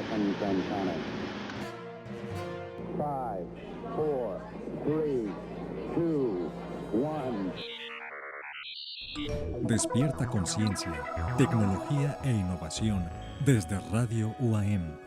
seconds and counting. 5, 4, 3, 2, 1. Despierta Conciencia, tecnología e innovación desde Radio UAM.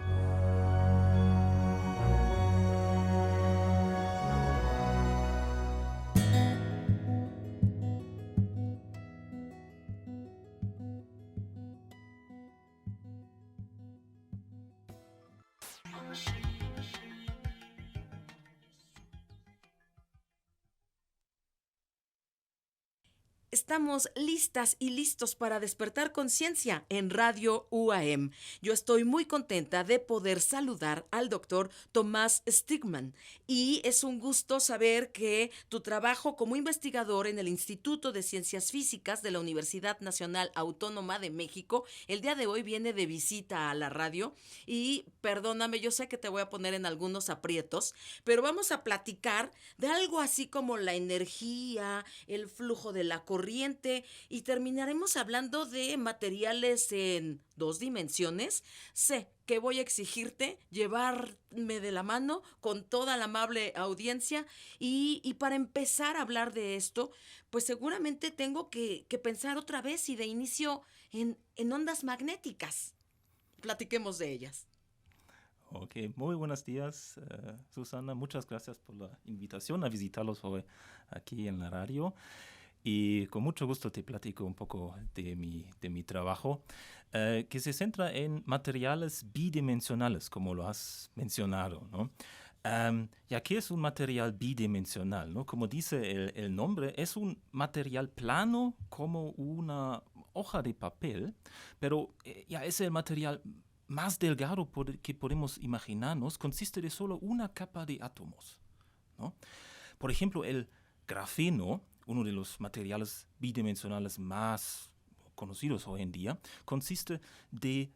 Estamos listas y listos para despertar conciencia en Radio UAM. Yo estoy muy contenta de poder saludar al doctor Tomás Stigman y es un gusto saber que tu trabajo como investigador en el Instituto de Ciencias Físicas de la Universidad Nacional Autónoma de México el día de hoy viene de visita a la radio y perdóname, yo sé que te voy a poner en algunos aprietos, pero vamos a platicar de algo así como la energía, el flujo de la corriente y terminaremos hablando de materiales en 2 dimensiones. Sé que voy a exigirte llevarme de la mano con toda la amable audiencia y para empezar a hablar de esto, pues seguramente tengo que pensar otra vez y de inicio en ondas magnéticas. Platiquemos de ellas. Ok, muy buenos días, Susana. Muchas gracias por la invitación a visitarlos hoy aquí en la radio. Y con mucho gusto te platico un poco de mi trabajo, que se centra en materiales bidimensionales, como lo has mencionado, ¿no? ¿Y qué es un material bidimensional, ¿no? Como dice el nombre, es un material plano como una hoja de papel, pero ya es el material más delgado que podemos imaginarnos, consiste de solo una capa de átomos, ¿no? Por ejemplo, el grafeno, uno de los materiales bidimensionales más conocidos hoy en día, consiste de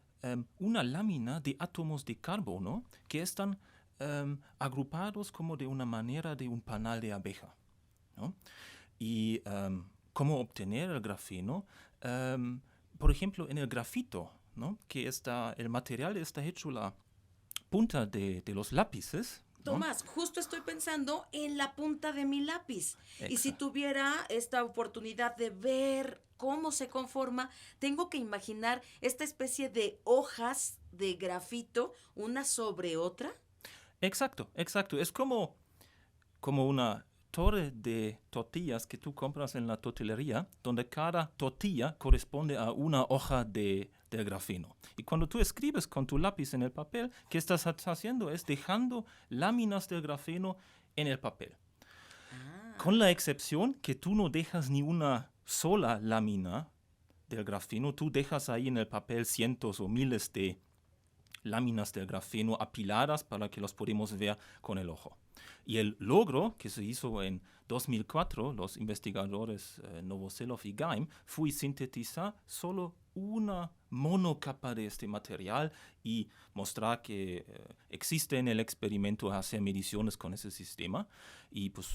una lámina de átomos de carbono que están agrupados como de una manera de un panal de abeja, ¿no? Y cómo obtener el grafeno, por ejemplo, en el grafito, ¿no? Que el material está hecho la punta de los lápices, ¿no? Tomás, justo estoy pensando en la punta de mi lápiz. Exacto. Y si tuviera esta oportunidad de ver cómo se conforma, tengo que imaginar esta especie de hojas de grafito, una sobre otra. Exacto. Es como una torre de tortillas que tú compras en la tortillería, donde cada tortilla corresponde a una hoja del grafeno. Y cuando tú escribes con tu lápiz en el papel, ¿qué estás haciendo? Es dejando láminas del grafeno en el papel. Con la excepción que tú no dejas ni una sola lámina del grafeno, tú dejas ahí en el papel cientos o miles de láminas del grafeno apiladas para que los podamos ver con el ojo. Y el logro que se hizo en 2004, los investigadores Novoselov y Geim, fue sintetizar solo una monocapa de este material y mostrar que existe en el experimento hacer mediciones con ese sistema y pues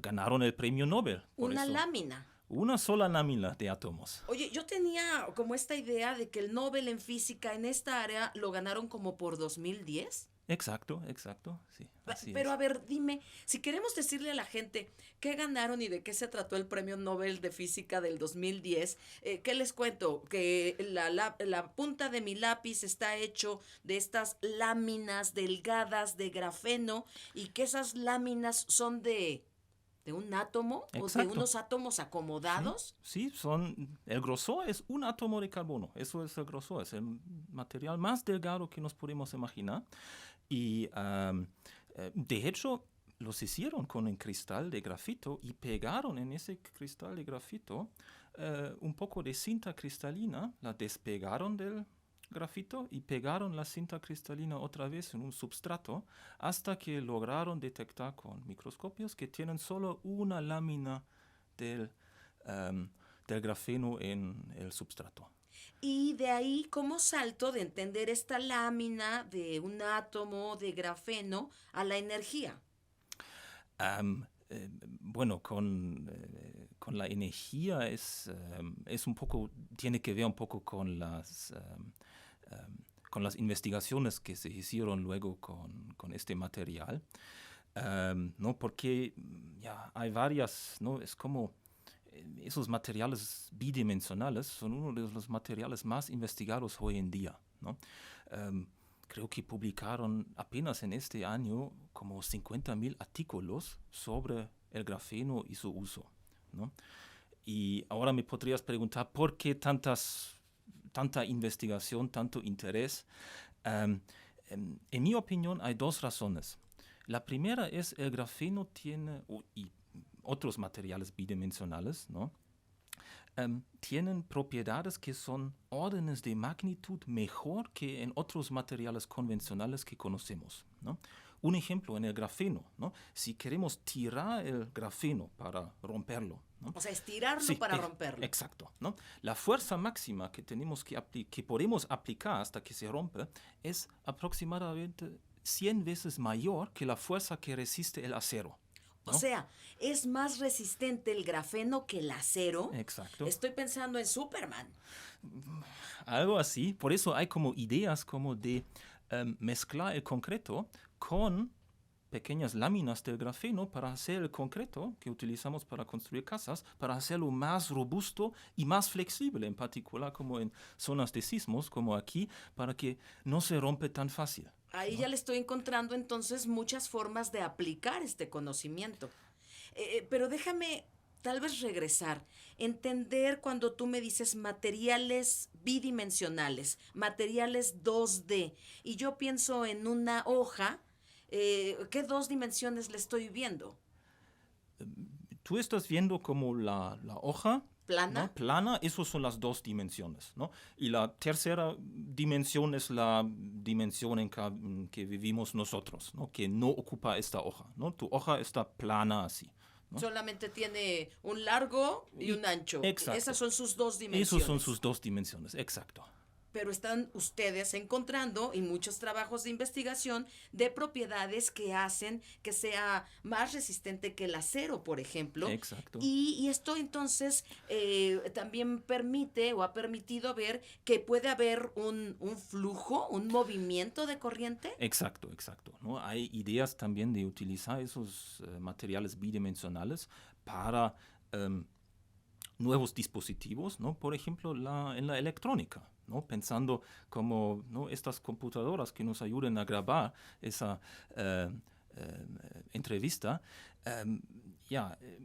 ganaron el premio Nobel. Una lámina. Una sola lámina de átomos. Oye, yo tenía como esta idea de que el Nobel en física en esta área lo ganaron como por 2010. Exacto, sí. Pero a ver, dime, si queremos decirle a la gente qué ganaron y de qué se trató el Premio Nobel de Física del 2010, ¿qué les cuento? Que la punta de mi lápiz está hecho de estas láminas delgadas de grafeno y que esas láminas son de un átomo. Exacto. O de unos átomos acomodados. Sí, el grosor es un átomo de carbono, eso es el grosor, es el material más delgado que nos podemos imaginar. Y de hecho los hicieron con un cristal de grafito y pegaron en ese cristal de grafito un poco de cinta cristalina, la despegaron del grafito y pegaron la cinta cristalina otra vez en un substrato hasta que lograron detectar con microscopios que tienen solo una lámina del grafeno en el substrato. Y de ahí, ¿cómo salto de entender esta lámina de un átomo de grafeno a la energía? Bueno, con la energía es un poco, tiene que ver un poco con con las investigaciones que se hicieron luego con este material, ¿no? Porque ya hay varias, ¿no? Es como esos materiales bidimensionales son uno de los materiales más investigados hoy en día, ¿no? Creo que publicaron apenas en este año como 50,000 artículos sobre el grafeno y su uso, ¿no? Y ahora me podrías preguntar por qué tanta investigación, tanto interés. En mi opinión hay dos razones. La primera es el grafeno y otros materiales bidimensionales, ¿no? Tienen propiedades que son órdenes de magnitud mejor que en otros materiales convencionales que conocemos, ¿no? Un ejemplo en el grafeno, ¿no? Si queremos tirar el grafeno para romperlo, ¿no? O sea, estirarlo Sí, para romperlo. Exacto, ¿no? La fuerza máxima que que podemos aplicar hasta que se rompe es aproximadamente 100 veces mayor que la fuerza que resiste el acero, ¿no? O sea, es más resistente el grafeno que el acero. Exacto. Estoy pensando en Superman. Algo así. Por eso hay como ideas como de mezclar el concreto con pequeñas láminas del grafeno para hacer el concreto que utilizamos para construir casas, para hacerlo más robusto y más flexible, en particular como en zonas de sismos, como aquí, para que no se rompe tan fácil. Ahí ya le estoy encontrando entonces muchas formas de aplicar este conocimiento. Pero déjame tal vez regresar, entender cuando tú me dices materiales bidimensionales, materiales 2D, y yo pienso en una hoja, ¿qué dos dimensiones le estoy viendo? Tú estás viendo como la hoja ¿Plana? ¿no? Plana, esas son las dos dimensiones, ¿no? Y la tercera dimensión es la dimensión en que vivimos nosotros, ¿no? Que no ocupa esta hoja, ¿no? Tu hoja está plana así, ¿no? Solamente tiene un largo y un ancho. Exacto. Esas son sus dos dimensiones. Esas son sus dos dimensiones, exacto. Pero están ustedes encontrando, y muchos trabajos de investigación, de propiedades que hacen que sea más resistente que el acero, por ejemplo. Exacto. Y esto entonces también permite o ha permitido ver que puede haber un flujo, un movimiento de corriente. Exacto, ¿no? Hay ideas también de utilizar esos materiales bidimensionales para nuevos dispositivos, ¿no? Por ejemplo, en la electrónica, ¿no? Pensando como, ¿no? Estas computadoras que nos ayuden a grabar esa entrevista,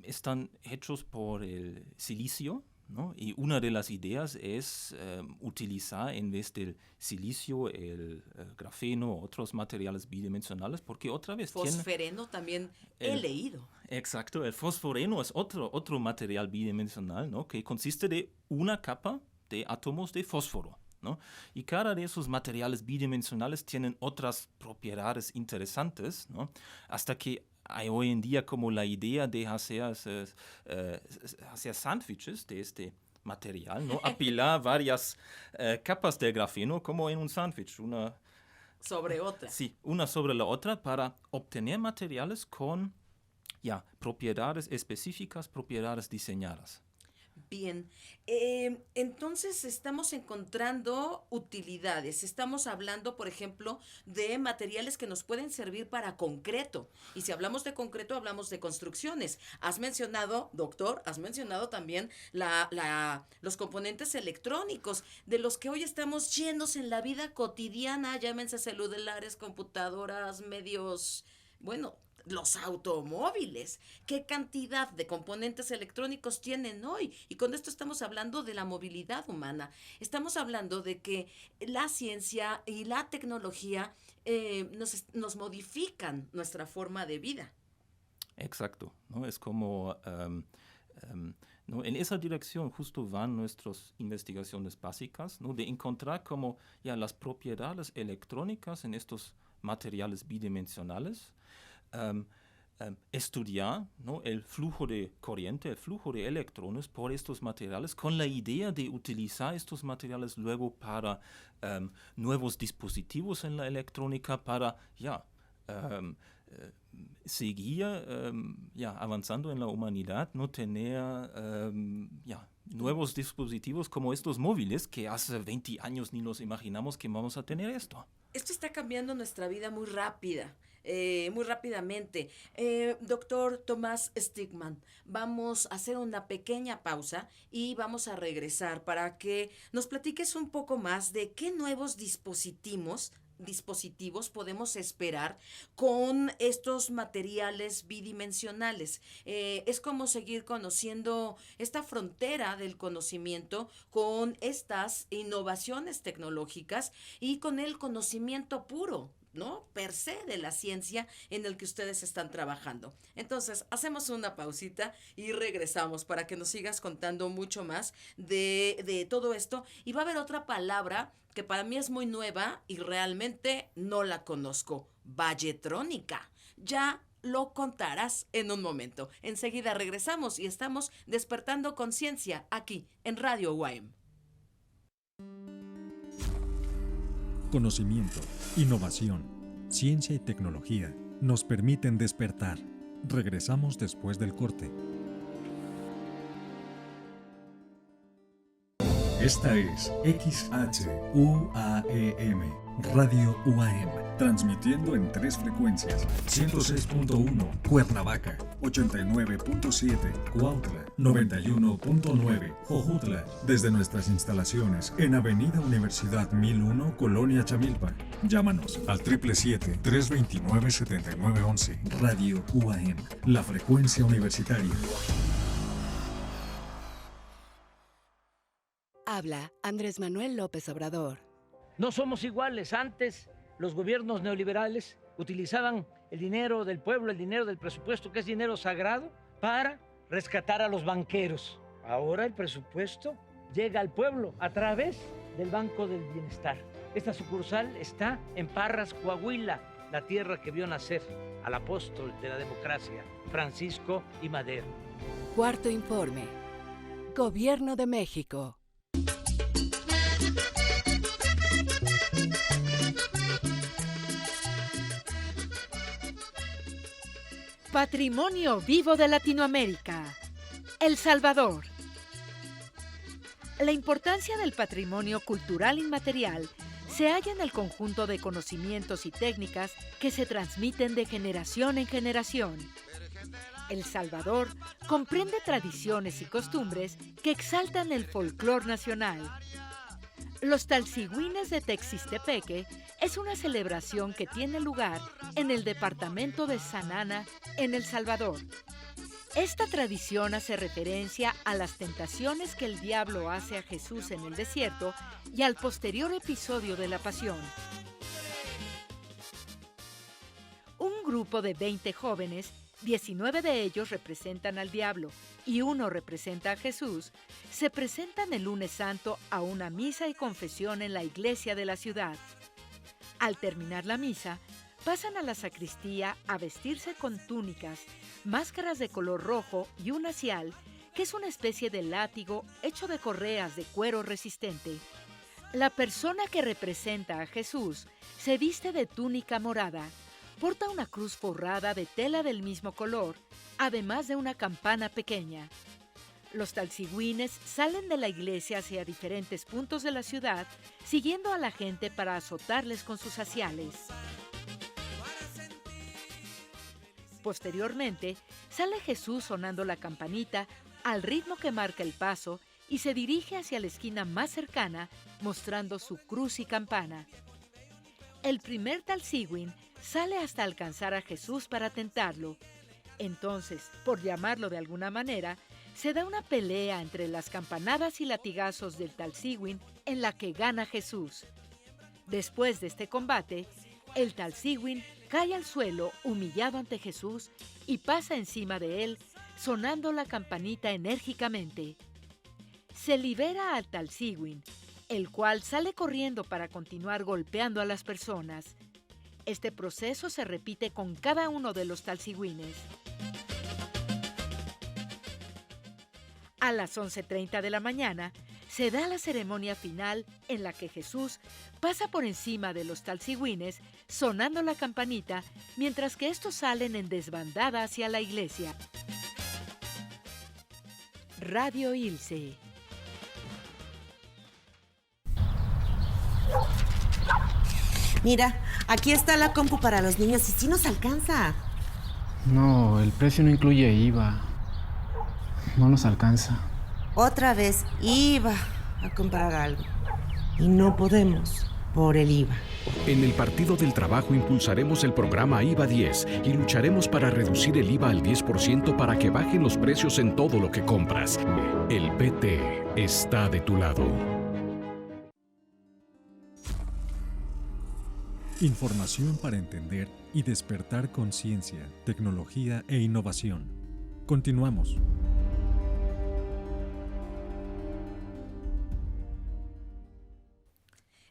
están hechos por el silicio, ¿no? Y una de las ideas es utilizar en vez del silicio el grafeno o otros materiales bidimensionales, porque otra vez fosfereno también he leído. Exacto, el fosforeno es otro material bidimensional, ¿no? Que consiste de una capa de átomos de fósforo, ¿no? Y cada de esos materiales bidimensionales tienen otras propiedades interesantes, ¿no? Hasta que hay hoy en día como la idea de hacer sándwiches de este material, ¿no? Apilar varias capas de grafeno como en un sándwich, una sobre otra. Sí, una sobre la otra para obtener materiales con propiedades específicas, propiedades diseñadas. Bien, entonces estamos encontrando utilidades, estamos hablando, por ejemplo, de materiales que nos pueden servir para concreto, y si hablamos de concreto, hablamos de construcciones. Has mencionado, doctor, también los componentes electrónicos, de los que hoy estamos llenos en la vida cotidiana, llámense celulares, computadoras, medios, bueno, los automóviles. ¿Qué cantidad de componentes electrónicos tienen hoy? Y con esto estamos hablando de la movilidad humana. Estamos hablando de que la ciencia y la tecnología nos modifican nuestra forma de vida. Exacto, ¿no? Es como, ¿no? En esa dirección justo van nuestras investigaciones básicas, ¿no? De encontrar como las propiedades electrónicas en estos materiales bidimensionales. Estudiar, ¿no? El flujo de corriente, el flujo de electrones por estos materiales con la idea de utilizar estos materiales luego para nuevos dispositivos en la electrónica para seguir avanzando en la humanidad, no tener nuevos dispositivos como estos móviles que hace 20 años ni nos imaginamos que vamos a tener esto. Esto está cambiando nuestra vida muy rápidamente. Doctor Tomás Stigman, vamos a hacer una pequeña pausa y vamos a regresar para que nos platiques un poco más de qué nuevos dispositivos podemos esperar con estos materiales bidimensionales. Es como seguir conociendo esta frontera del conocimiento con estas innovaciones tecnológicas y con el conocimiento puro, ¿no? Per se de la ciencia en el que ustedes están trabajando. Entonces, hacemos una pausita y regresamos para que nos sigas contando mucho más de todo esto. Y va a haber otra palabra que para mí es muy nueva y realmente no la conozco. Valletrónica. Ya lo contarás en un momento. Enseguida regresamos y estamos despertando conciencia aquí en Radio UAM. Conocimiento, innovación, ciencia y tecnología nos permiten despertar. Regresamos después del corte. Esta es XHUAEM, Radio UAM, transmitiendo en 3 frecuencias: 106.1 Cuernavaca, 89.7 Cuautla, 91.9 Jojutla, desde nuestras instalaciones en Avenida Universidad 1001, Colonia Chamilpa. Llámanos al 777-329-7911. Radio UAM, la frecuencia universitaria. Habla Andrés Manuel López Obrador. No somos iguales. Antes los gobiernos neoliberales utilizaban el dinero del pueblo, el dinero del presupuesto, que es dinero sagrado, para rescatar a los banqueros. Ahora el presupuesto llega al pueblo a través del Banco del Bienestar. Esta sucursal está en Parras, Coahuila, la tierra que vio nacer al apóstol de la democracia, Francisco I. Madero. Cuarto informe. Gobierno de México. Patrimonio vivo de Latinoamérica. El Salvador. La importancia del patrimonio cultural inmaterial se halla en el conjunto de conocimientos y técnicas que se transmiten de generación en generación. El Salvador comprende tradiciones y costumbres que exaltan el folclor nacional. Los Talsigüines de Texistepeque es una celebración que tiene lugar en el departamento de Sanana, en El Salvador. Esta tradición hace referencia a las tentaciones que el diablo hace a Jesús en el desierto y al posterior episodio de la Pasión. Un grupo de 20 jóvenes, 19 de ellos representan al diablo y 1 representa a Jesús, se presentan el lunes santo a una misa y confesión en la iglesia de la ciudad. Al terminar la misa, pasan a la sacristía a vestirse con túnicas, máscaras de color rojo y un hacial, que es una especie de látigo hecho de correas de cuero resistente. La persona que representa a Jesús se viste de túnica morada, porta una cruz forrada de tela del mismo color, además de una campana pequeña. Los talsigüines salen de la iglesia hacia diferentes puntos de la ciudad, siguiendo a la gente para azotarles con sus haciales. Posteriormente, sale Jesús sonando la campanita al ritmo que marca el paso y se dirige hacia la esquina más cercana, mostrando su cruz y campana. El primer talsigüín sale hasta alcanzar a Jesús para tentarlo. Entonces, por llamarlo de alguna manera, se da una pelea entre las campanadas y latigazos del talsigüín en la que gana Jesús. Después de este combate, el talsigüín cae al suelo humillado ante Jesús y pasa encima de él, sonando la campanita enérgicamente. Se libera al talsigüín, el cual sale corriendo para continuar golpeando a las personas. Este proceso se repite con cada uno de los talsigüines. A las 11:30 de la mañana se da la ceremonia final en la que Jesús pasa por encima de los talsigüines sonando la campanita mientras que estos salen en desbandada hacia la iglesia. Radio Ilse, Mira, aquí está la compu para los niños y sí nos alcanza. No, el precio no incluye IVA. No nos alcanza. Otra vez iba a comprar algo. Y no podemos por el IVA. En el Partido del Trabajo impulsaremos el programa IVA 10 y lucharemos para reducir el IVA al 10% para que bajen los precios en todo lo que compras. El PT está de tu lado. Información para entender y despertar conciencia, tecnología e innovación. Continuamos.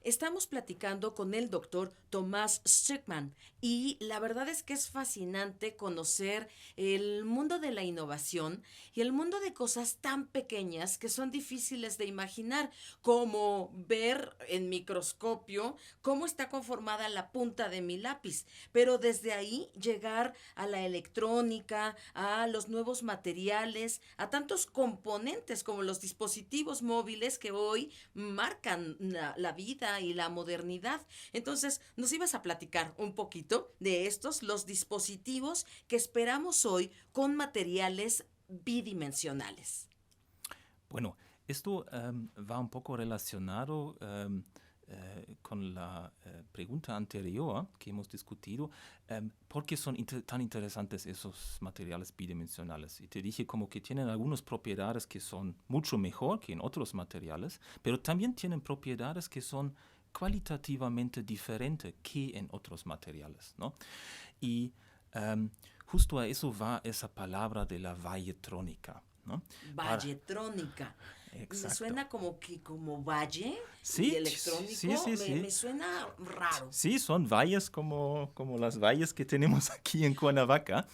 Estamos platicando con el doctor Tomás Strickman y la verdad es que es fascinante conocer el mundo de la innovación y el mundo de cosas tan pequeñas que son difíciles de imaginar, como ver en microscopio cómo está conformada la punta de mi lápiz, pero desde ahí llegar a la electrónica, a los nuevos materiales, a tantos componentes como los dispositivos móviles que hoy marcan la vida y la modernidad. Entonces, nos ibas a platicar un poquito de estos, los dispositivos que esperamos hoy con materiales bidimensionales. Bueno, esto va un poco relacionado con la pregunta anterior que hemos discutido, ¿por qué son tan interesantes esos materiales bidimensionales? Y te dije como que tienen algunas propiedades que son mucho mejor que en otros materiales, pero también tienen propiedades que son cualitativamente diferentes que en otros materiales, ¿no? Y justo a eso va esa palabra de la valletrónica, ¿no? Valletrónica. Exacto. Me suena como valle, sí, y electrónico, sí. Me suena raro. Sí, son valles como las valles que tenemos aquí en Cuernavaca.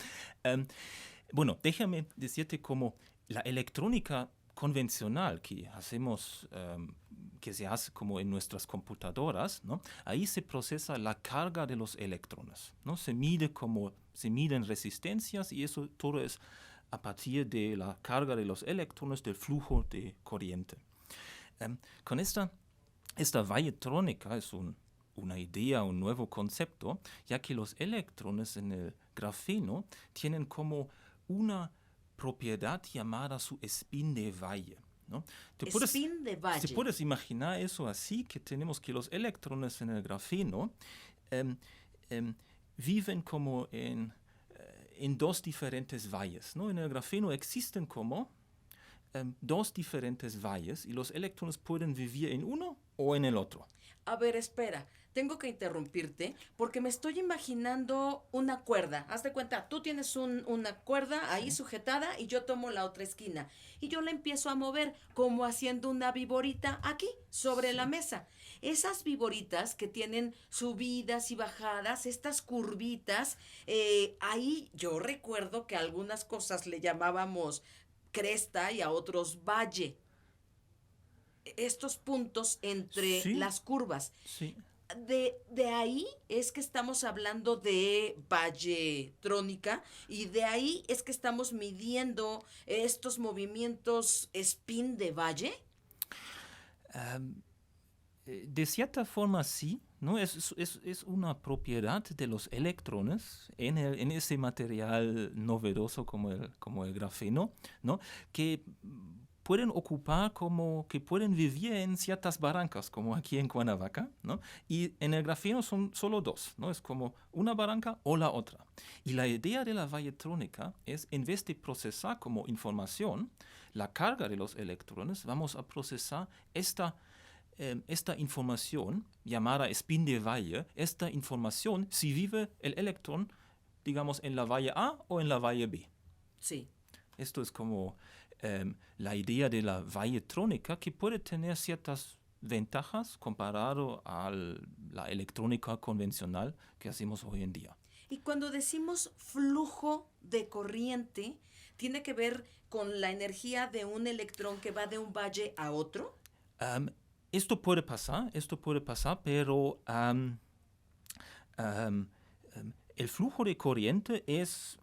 Bueno, déjame decirte como la electrónica convencional que hacemos, que se hace como en nuestras computadoras, ¿no? Ahí se procesa la carga de los electrones, ¿no? Se miden resistencias y eso todo es a partir de la carga de los electrones, del flujo de corriente. Con esta valletrónica es una idea, un nuevo concepto, ya que los electrones en el grafeno tienen como una propiedad llamada su spin de Valle, ¿no? ¿Te puedes imaginar eso así? Que tenemos que los electrones en el grafeno viven como en dos diferentes valles, ¿no? En el grafeno existen como dos diferentes valles y los electrones pueden vivir en uno o en el otro. A ver, espera, tengo que interrumpirte porque me estoy imaginando una cuerda. Haz de cuenta, tú tienes una cuerda ahí sujetada y yo tomo la otra esquina. Y yo la empiezo a mover como haciendo una viborita aquí, sobre la mesa. Esas viboritas que tienen subidas y bajadas, estas curvitas, ahí yo recuerdo que a algunas cosas le llamábamos cresta y a otros valle. Estos puntos entre las curvas. Sí. De ahí es que estamos hablando de valletrónica y de ahí es que estamos midiendo estos movimientos spin de valle. De cierta forma sí, ¿no? Es una propiedad de los electrones en ese material novedoso como el grafeno, ¿no? Que pueden ocupar que pueden vivir en ciertas barrancas, como aquí en Cuernavaca, ¿no? Y en el grafeno son solo dos, ¿no? Es como una barranca o la otra. Y la idea de la valletrónica es, en vez de procesar como información la carga de los electrones, vamos a procesar esta información llamada spin de valle, esta información si vive el electrón, digamos, en la valle A o en la valle B. Sí. Esto es como la idea de la valletrónica, que puede tener ciertas ventajas comparado a la electrónica convencional que hacemos hoy en día. Y cuando decimos flujo de corriente, ¿tiene que ver con la energía de un electrón que va de un valle a otro? Esto puede pasar, pero el flujo de corriente es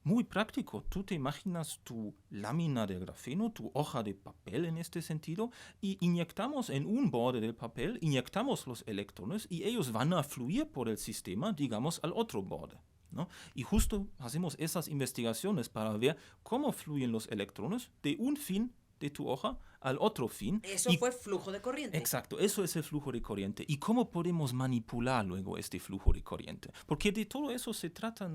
muy práctico. Tú te imaginas tu lámina de grafeno, tu hoja de papel en este sentido, y inyectamos en un borde del papel, inyectamos los electrones y ellos van a fluir por el sistema, digamos, al otro borde, ¿no? Y justo hacemos esas investigaciones para ver cómo fluyen los electrones de un fin de tu hoja al otro fin. Eso fue flujo de corriente. Exacto, eso es el flujo de corriente. ¿Y cómo podemos manipular luego este flujo de corriente? Porque de todo eso se trata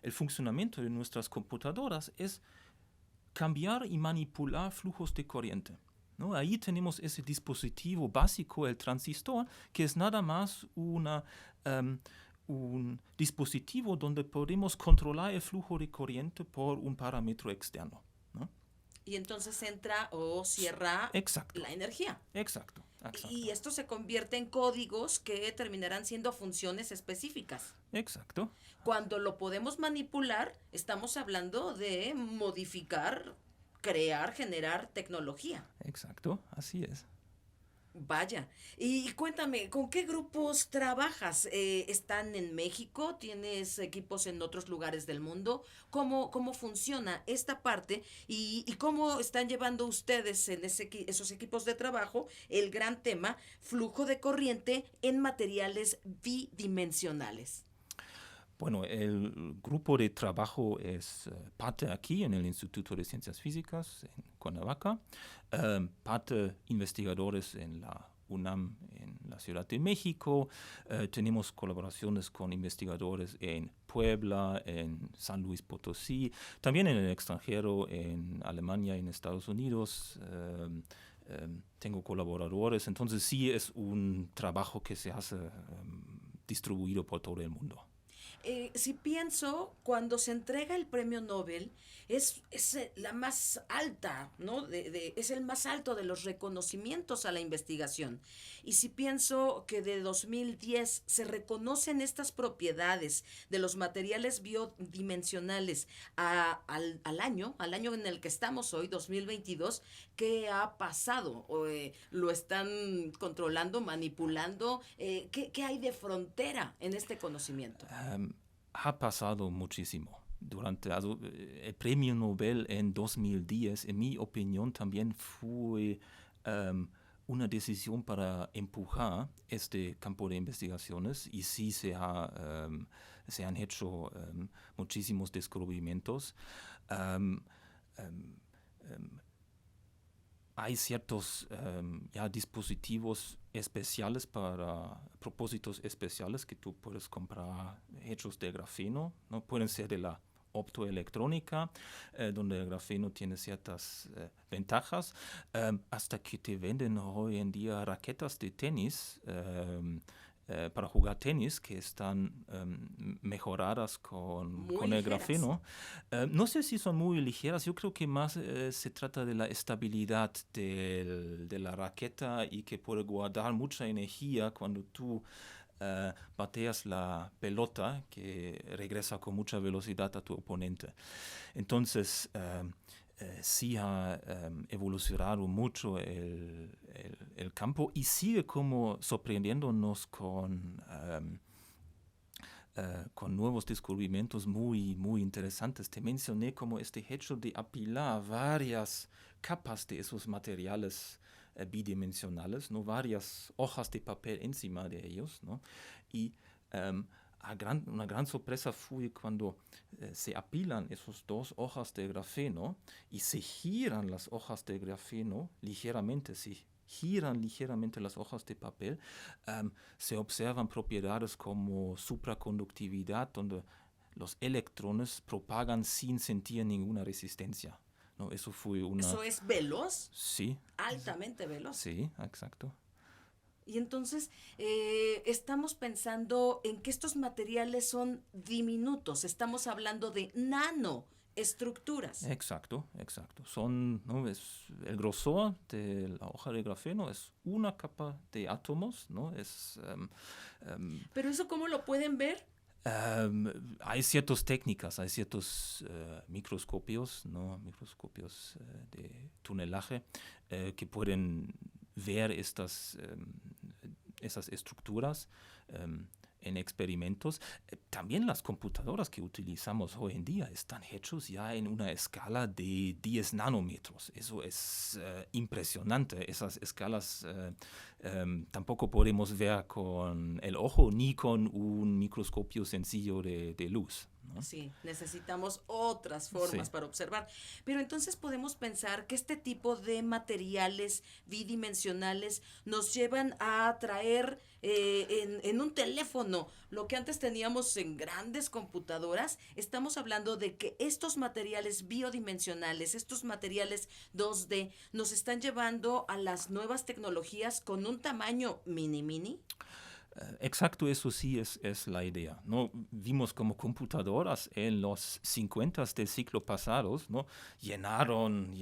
el funcionamiento de nuestras computadoras, es cambiar y manipular flujos de corriente, ¿no? Ahí tenemos ese dispositivo básico, el transistor, que es nada más un dispositivo donde podemos controlar el flujo de corriente por un parámetro externo, ¿no? Y entonces entra o cierra la energía. Exacto. Y esto se convierte en códigos que terminarán siendo funciones específicas. Exacto. Cuando lo podemos manipular, estamos hablando de modificar, crear, generar tecnología. Exacto, así es. Vaya, y cuéntame, ¿con qué grupos trabajas? ¿Están en México? ¿Tienes equipos en otros lugares del mundo? ¿Cómo funciona esta parte? ¿Y cómo están llevando ustedes en esos equipos de trabajo el gran tema flujo de corriente en materiales bidimensionales? Bueno, el grupo de trabajo es parte aquí en el Instituto de Ciencias Físicas en Cuernavaca, parte investigadores en la UNAM en la Ciudad de México, tenemos colaboraciones con investigadores en Puebla, en San Luis Potosí, también en el extranjero, en Alemania, en Estados Unidos. Tengo colaboradores, entonces sí es un trabajo que se hace distribuido por todo el mundo. Si pienso, cuando se entrega el premio Nobel, es la más alta, ¿no? Es el más alto de los reconocimientos a la investigación. Y si pienso que de 2010 se reconocen estas propiedades de los materiales biodimensionales al año en el que estamos hoy, 2022, ¿qué ha pasado? ¿Lo están controlando, manipulando? ¿Qué hay de frontera en este conocimiento? Ha pasado muchísimo. Durante el premio Nobel en 2010, en mi opinión, también fue una decisión para empujar este campo de investigaciones y sí se han hecho muchísimos descubrimientos. Hay ciertos dispositivos especiales para propósitos especiales que tú puedes comprar hechos de grafeno, ¿no? Pueden ser de la optoelectrónica, donde el grafeno tiene ciertas ventajas, hasta que te venden hoy en día raquetas de tenis para jugar tenis que están mejoradas con el grafeno. No sé si son muy ligeras, yo creo que más se trata de la estabilidad de la raqueta y que puede guardar mucha energía cuando tú bateas la pelota, que regresa con mucha velocidad a tu oponente. Entonces, sí ha evolucionado mucho el campo y sigue como sorprendiéndonos con nuevos descubrimientos muy, muy interesantes. Te mencioné como este hecho de apilar varias capas de esos materiales bidimensionales, ¿no? Varias hojas de papel encima de ellos, ¿no? Y una gran sorpresa fue cuando se apilan esas dos hojas de grafeno y se giran las hojas de grafeno ligeramente, giran ligeramente las hojas de papel, se observan propiedades como supraconductividad, donde los electrones propagan sin sentir ninguna resistencia, ¿no? Eso es veloz. Sí. Altamente veloz. Sí, exacto. Y entonces estamos pensando en que estos materiales son diminutos, estamos hablando de nanoestructuras. Exacto. Es el grosor de la hoja de grafeno es una capa de átomos, ¿no? ¿Pero eso cómo lo pueden ver? Hay ciertas técnicas, hay ciertos microscopios, ¿no? Microscopios de tunelaje que pueden ver esas estructuras. en experimentos. También las computadoras que utilizamos hoy en día están hechos ya en una escala de 10 nanómetros. Eso es impresionante. Esas escalas tampoco podemos ver con el ojo ni con un microscopio sencillo de luz, ¿no? Sí, necesitamos otras formas para observar. Pero entonces podemos pensar que este tipo de materiales bidimensionales nos llevan a traer en un teléfono lo que antes teníamos en grandes computadoras. Estamos hablando de que estos materiales bidimensionales, estos materiales 2D, nos están llevando a las nuevas tecnologías con un tamaño mini. Exacto, eso sí es la idea, ¿no? Vimos como computadoras en los 50 del siglo pasado, ¿no? Llenaron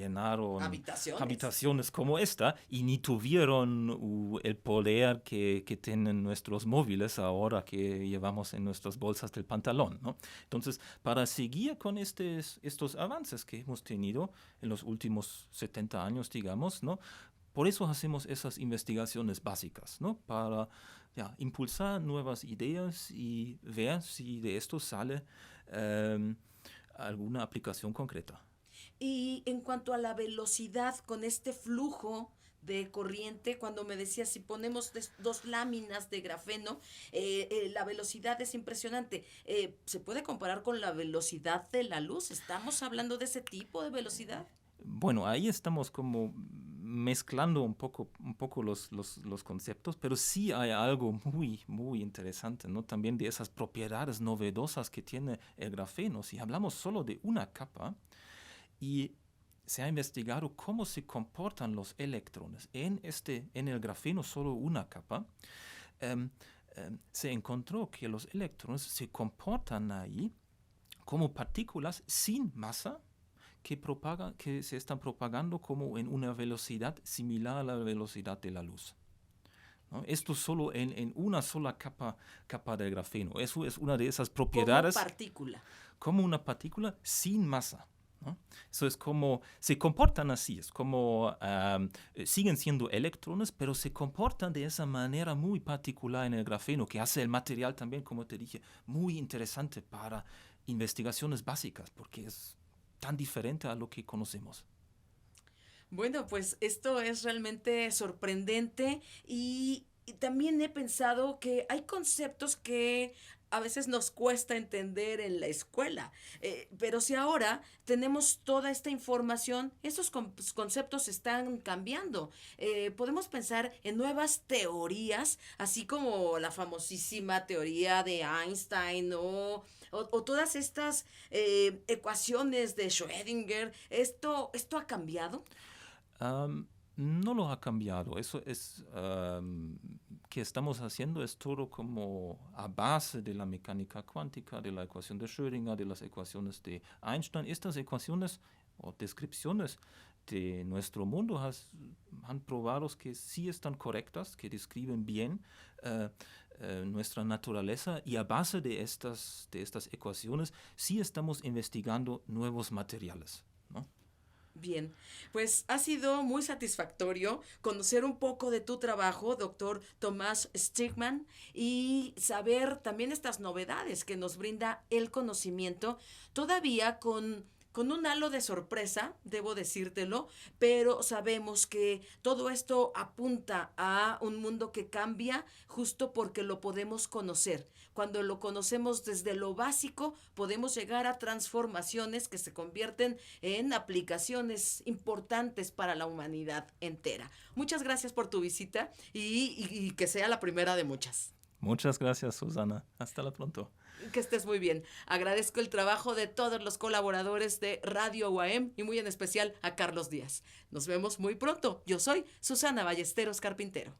habitaciones como esta y ni tuvieron el poder que tienen nuestros móviles ahora que llevamos en nuestras bolsas del pantalón, ¿no? Entonces, para seguir con estos avances que hemos tenido en los últimos 70 años, digamos, ¿no? Por eso hacemos esas investigaciones básicas, ¿no? Para impulsar nuevas ideas y ver si de esto sale alguna aplicación concreta. Y en cuanto a la velocidad con este flujo de corriente, cuando me decías si ponemos 2 láminas de grafeno, la velocidad es impresionante. ¿Se puede comparar con la velocidad de la luz? ¿Estamos hablando de ese tipo de velocidad? Bueno, ahí estamos como mezclando un poco los conceptos, pero sí hay algo muy, muy interesante, ¿no? También de esas propiedades novedosas que tiene el grafeno. Si hablamos solo de una capa y se ha investigado cómo se comportan los electrones en el grafeno, solo una capa, se encontró que los electrones se comportan ahí como partículas sin masa, que se están propagando como en una velocidad similar a la velocidad de la luz, ¿no? Esto solo en una sola capa de grafeno. Eso es una de esas propiedades. Como una partícula sin masa, ¿no? Eso es como, se comportan así, es como, siguen siendo electrones, pero se comportan de esa manera muy particular en el grafeno, que hace el material también, como te dije, muy interesante para investigaciones básicas, porque es tan diferente a lo que conocemos. Bueno, pues esto es realmente sorprendente y también he pensado que hay conceptos que a veces nos cuesta entender en la escuela, pero si ahora tenemos toda esta información, esos conceptos están cambiando. Podemos pensar en nuevas teorías, así como la famosísima teoría de Einstein o todas estas ecuaciones de Schrödinger. ¿Esto ha cambiado? No lo ha cambiado. Eso es que estamos haciendo es todo como a base de la mecánica cuántica, de la ecuación de Schrödinger, de las ecuaciones de Einstein. Estas ecuaciones o descripciones de nuestro mundo han probado que sí están correctas, que describen bien nuestra naturaleza, y a base de estas ecuaciones sí estamos investigando nuevos materiales, ¿no? Bien, pues ha sido muy satisfactorio conocer un poco de tu trabajo, doctor Tomás Stigman, y saber también estas novedades que nos brinda el conocimiento, todavía con un halo de sorpresa, debo decírtelo, pero sabemos que todo esto apunta a un mundo que cambia justo porque lo podemos conocer. Cuando lo conocemos desde lo básico, podemos llegar a transformaciones que se convierten en aplicaciones importantes para la humanidad entera. Muchas gracias por tu visita y que sea la primera de muchas. Muchas gracias, Susana. Hasta la pronto. Que estés muy bien. Agradezco el trabajo de todos los colaboradores de Radio UAM y muy en especial a Carlos Díaz. Nos vemos muy pronto. Yo soy Susana Ballesteros Carpintero.